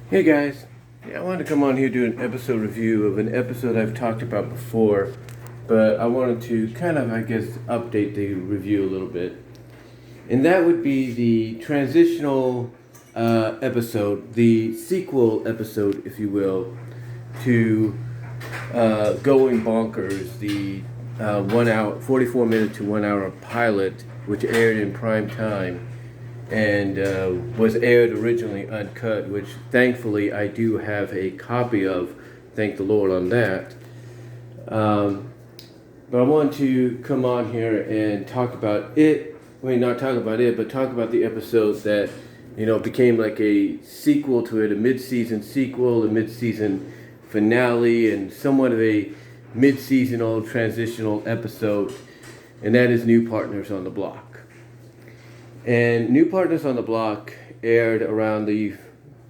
Hey guys, I wanted to come on here do an episode review of an episode I've talked about before, but I wanted to kind of, update the review a little bit. And that would be the transitional episode, the sequel episode, if you will, to Going Bonkers, the 1 hour, 44 minute to 1 hour pilot, which aired in prime time and was aired originally uncut, which thankfully I do have a copy of. Thank the Lord on that. But I want to come on here and talk about it. Well, not talk about it, but talk about the episodes that became like a sequel to it, a mid-season sequel, a mid-season finale, and somewhat of a mid-seasonal transitional episode, and that is New Partners on the Block. And New Partners on the Block aired around the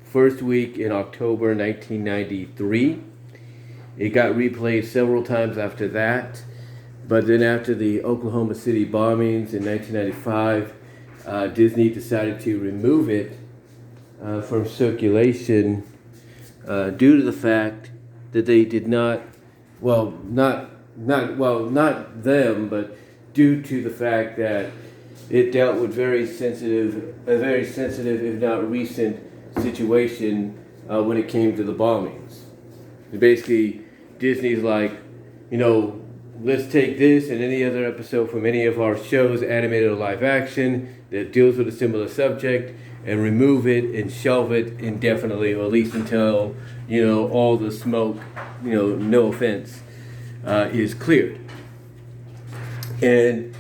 first week in October 1993. It got replayed several times after that, but then after the Oklahoma City bombings in 1995, Disney decided to remove it from circulation due to the fact that they did not, not them, but due to the fact that it dealt with a very sensitive, if not recent, situation when it came to the bombings. Basically, Disney's like, let's take this and any other episode from any of our shows, animated or live action, that deals with a similar subject, and remove it and shelve it indefinitely, or at least until, all the smoke, no offense, is cleared. And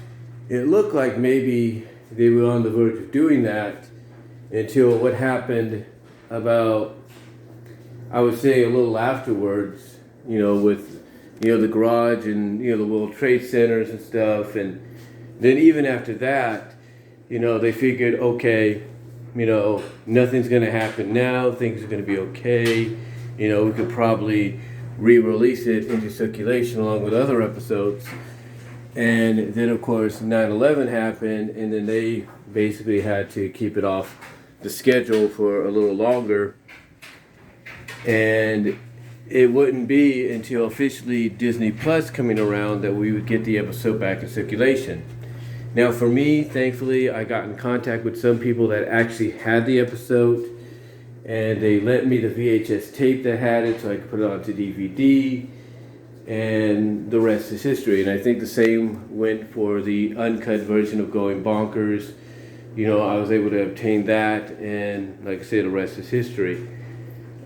it looked like maybe they were on the verge of doing that until what happened about, I would say, a little afterwards, with, the garage and, the World Trade Centers and stuff. And then even after that, they figured, okay, nothing's going to happen now. Things are going to be okay. We could probably re-release it into circulation along with other episodes. And then, of course, 9/11 happened, and then they basically had to keep it off the schedule for a little longer. And it wouldn't be until officially Disney Plus coming around that we would get the episode back in circulation. Now, for me, thankfully, I got in contact with some people that actually had the episode, and they lent me the VHS tape that had it so I could put it onto DVD. And the rest is history. And I think the same went for the uncut version of Going Bonkers. I was able to obtain that, and like I said, the rest is history.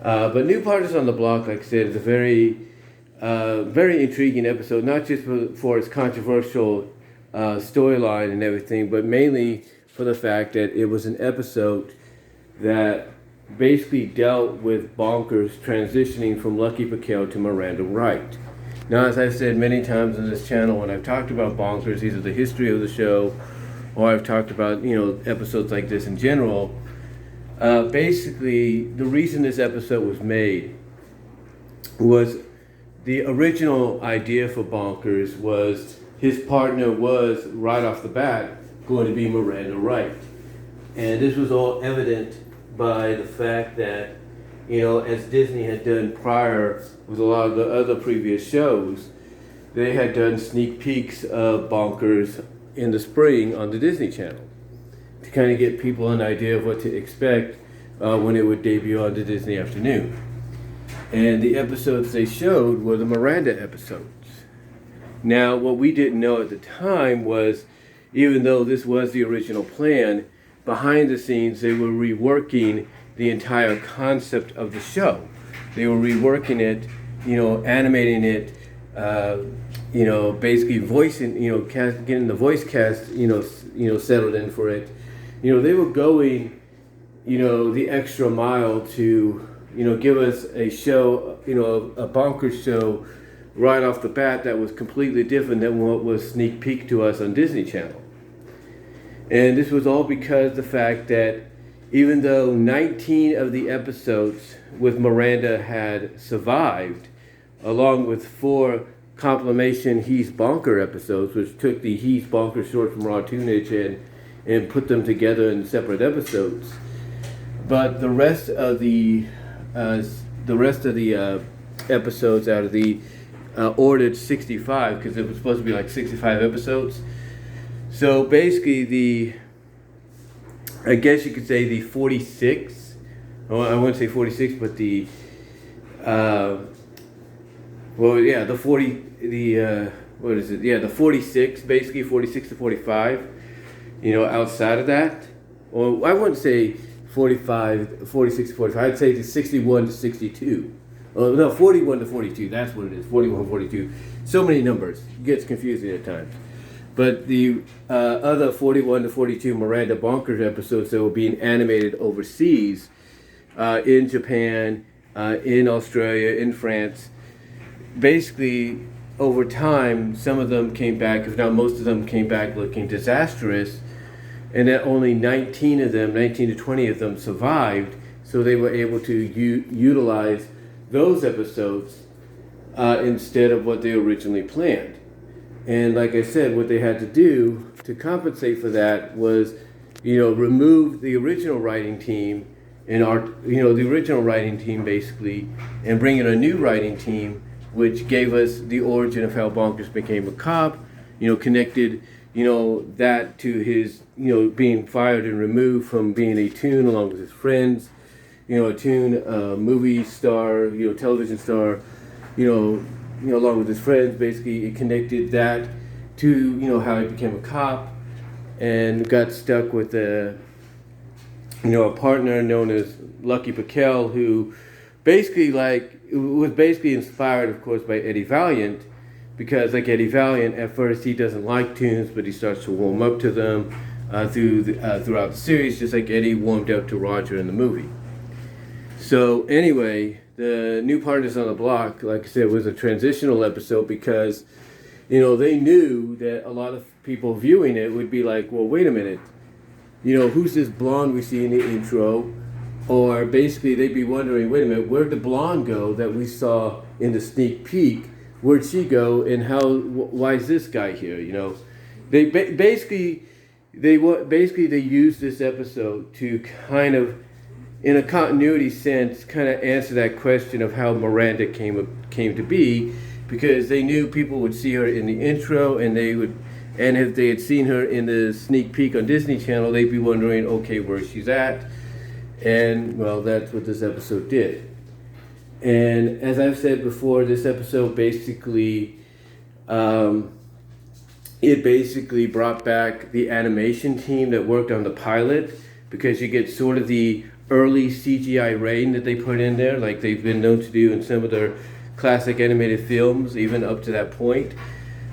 But New Partners on the Block, like I said, is a very, very intriguing episode, not just for its controversial storyline and everything, but mainly for the fact that it was an episode that basically dealt with Bonkers transitioning from Lucky Piquel to Miranda Wright. Now, as I've said many times on this channel, when I've talked about Bonkers, either the history of the show, or I've talked about, episodes like this in general, basically, the reason this episode was made was the original idea for Bonkers was his partner was, right off the bat, going to be Miranda Wright. And this was all evident by the fact that, as Disney had done prior with a lot of the other previous shows, they had done sneak peeks of Bonkers in the spring on the Disney Channel to kind of get people an idea of what to expect when it would debut on the Disney Afternoon. And the episodes they showed were the Miranda episodes. Now, what we didn't know at the time was, even though this was the original plan, behind the scenes they were reworking the entire concept of the show. They were reworking it, animating it, basically voicing, getting the voice cast, settled in for it. They were going, the extra mile to, give us a show, a Bonkers show right off the bat that was completely different than what was sneak peek to us on Disney Channel. And this was all because the fact that even though 19 of the episodes with Miranda had survived, along with 4 compilation He's Bonker episodes, which took the He's Bonker short from Raw Tunage and put them together in separate episodes. But the rest of the the rest of the episodes out of the ordered 65, because it was supposed to be like 65 episodes. So basically I guess you could say the 46, well, I wouldn't say 46, but the, the 40, what is it? Yeah, the 46, basically 46 to 45, outside of that. Or I wouldn't say 46 to 45, I'd say the 61 to 62. Oh, no, 41 to 42, that's what it is, 41 to 42. So many numbers, it gets confusing at times. But the other 41 to 42 Miranda Bonkers episodes that were being animated overseas, in Japan, in Australia, in France, basically over time, some of them came back, if not most of them came back looking disastrous, and that only 19 to 20 of them survived, so they were able to utilize those episodes instead of what they originally planned. And like I said, what they had to do to compensate for that was, remove the original writing team the original writing team basically, and bring in a new writing team, which gave us the origin of how Bonkers became a cop, connected, that to his, being fired and removed from being a toon along with his friends, a toon, movie star, television star, along with his friends. Basically, it connected that to, how he became a cop and got stuck with a partner known as Lucky Piquel, who basically was inspired, of course, by Eddie Valiant, because like Eddie Valiant, at first he doesn't like toons, but he starts to warm up to them throughout the series, just like Eddie warmed up to Roger in the movie. So anyway, the new Partners on the Block, like I said, was a transitional episode because, they knew that a lot of people viewing it would be like, well, wait a minute, who's this blonde we see in the intro? Or basically they'd be wondering, wait a minute, where'd the blonde go that we saw in the sneak peek? Where'd she go, and why is this guy here, They basically used this episode to kind of, in a continuity sense, kind of answer that question of how Miranda came to be, because they knew people would see her in the intro, and if they had seen her in the sneak peek on Disney Channel, they'd be wondering, okay, where she's at. And, well, that's what this episode did. And as I've said before, this episode basically, brought back the animation team that worked on the pilot, because you get sort of the early CGI rain that they put in there, like they've been known to do in some of their classic animated films, even up to that point.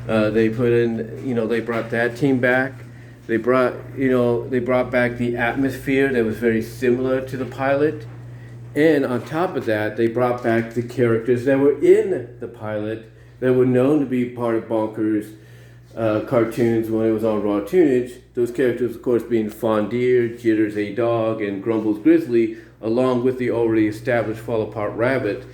They brought that team back. They brought back the atmosphere that was very similar to the pilot. And on top of that, they brought back the characters that were in the pilot that were known to be part of Bonkers cartoons when it was on Raw Toonage. Those characters, of course, being Fondier, Jitters a Dog, and Grumbles Grizzly, along with the already established Fall Apart Rabbit,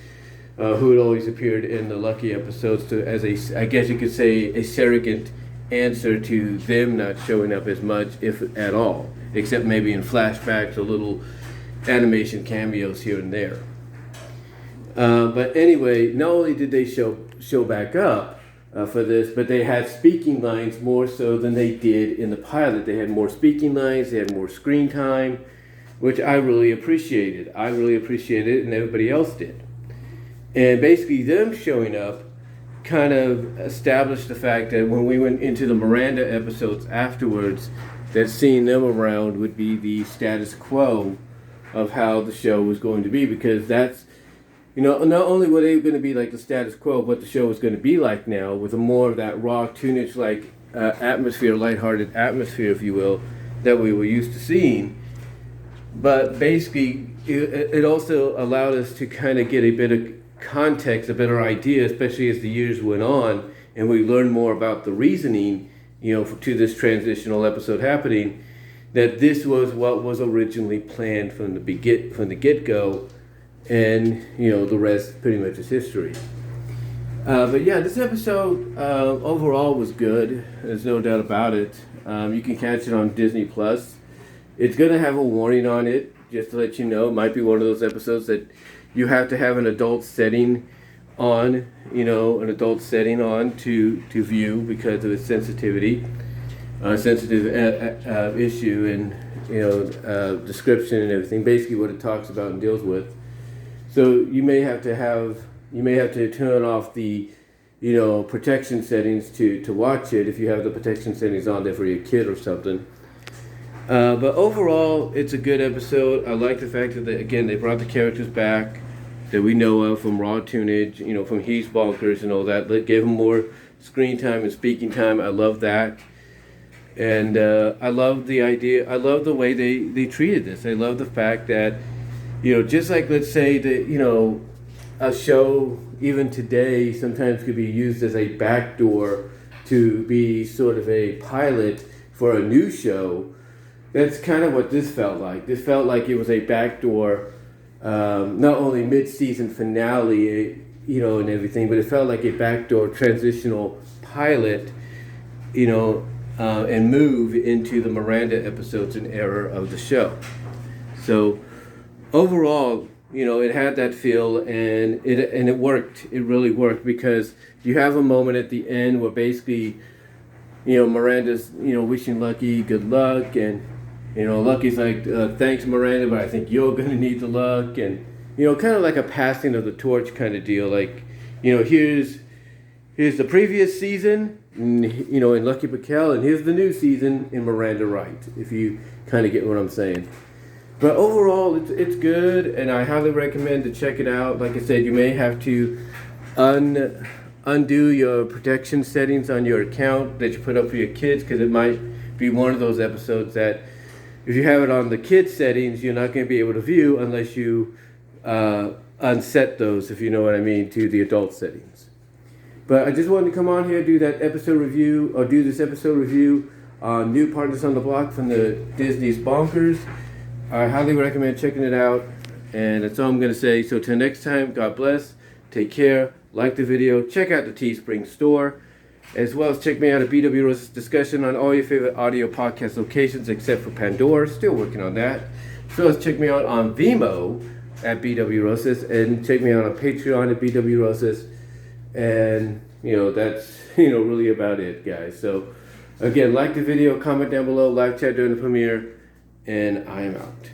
who had always appeared in the Lucky episodes as I guess you could say, a surrogate answer to them not showing up as much, if at all, except maybe in flashbacks or little animation cameos here and there. But anyway, not only did they show back up for this, but they had speaking lines more so than they did in the pilot. They had more speaking lines, they had more screen time, which I really appreciated. I really appreciated it, and everybody else did. And basically them showing up kind of established the fact that when we went into the Miranda episodes afterwards, that seeing them around would be the status quo of how the show was going to be, because that's, not only were they going to be like the status quo of what the show was going to be like now, with a more of that raw tunage like atmosphere, lighthearted atmosphere, if you will, that we were used to seeing. But basically, it also allowed us to kind of get a bit of context, a better idea, especially as the years went on, and we learned more about the reasoning, to this transitional episode happening, that this was what was originally planned from the get-go, and the rest pretty much is history. But yeah, this episode overall was good. There's no doubt about it. You can catch it on Disney Plus. It's gonna have a warning on it, just to let you know. It might be one of those episodes that you have to have an adult setting on, an adult setting on to view because of its sensitivity, sensitive issue and description and everything. Basically, what it talks about and deals with. So you may have to turn off the protection settings to watch it if you have the protection settings on there for your kid or something. But overall, it's a good episode. I like the fact that they brought the characters back that we know of from Raw Tunage, from He's Bonkers and all that. They gave them more screen time and speaking time. I love that. And I love the idea. I love the way they treated this. I love the fact that, just like, let's say that, a show even today sometimes could be used as a backdoor to be sort of a pilot for a new show. That's kind of what this felt like. This felt like it was a backdoor, not only mid-season finale, and everything, but it felt like a backdoor transitional pilot, and move into the Miranda episodes and era of the show. So overall, it had that feel, and it worked. It really worked because you have a moment at the end where basically, Miranda's, wishing Lucky good luck, and Lucky's like, thanks, Miranda, but I think you're gonna need the luck, and kind of like a passing of the torch kind of deal. Like, here's the previous season, in Lucky Paquel, and here's the new season in Miranda Wright. If you kind of get what I'm saying. But overall, it's good, and I highly recommend to check it out. Like I said, you may have to undo your protection settings on your account that you put up for your kids, because it might be one of those episodes that if you have it on the kids settings, you're not going to be able to view unless you unset those, if you know what I mean, to the adult settings. But I just wanted to come on here, do this episode review on New Partners on the Block from the Disney's Bonkers. I highly recommend checking it out, and that's all I'm going to say. So till next time, God bless, take care, like the video, check out the Teespring store, as well as check me out at BW Rose's Discussion on all your favorite audio podcast locations except for Pandora. Still working on that. So let's check me out on Vimeo at BW Roses, and check me out on Patreon at BW Roses, and that's really about it, guys. So again, like the video, comment down below, live chat during the premiere, and I am out.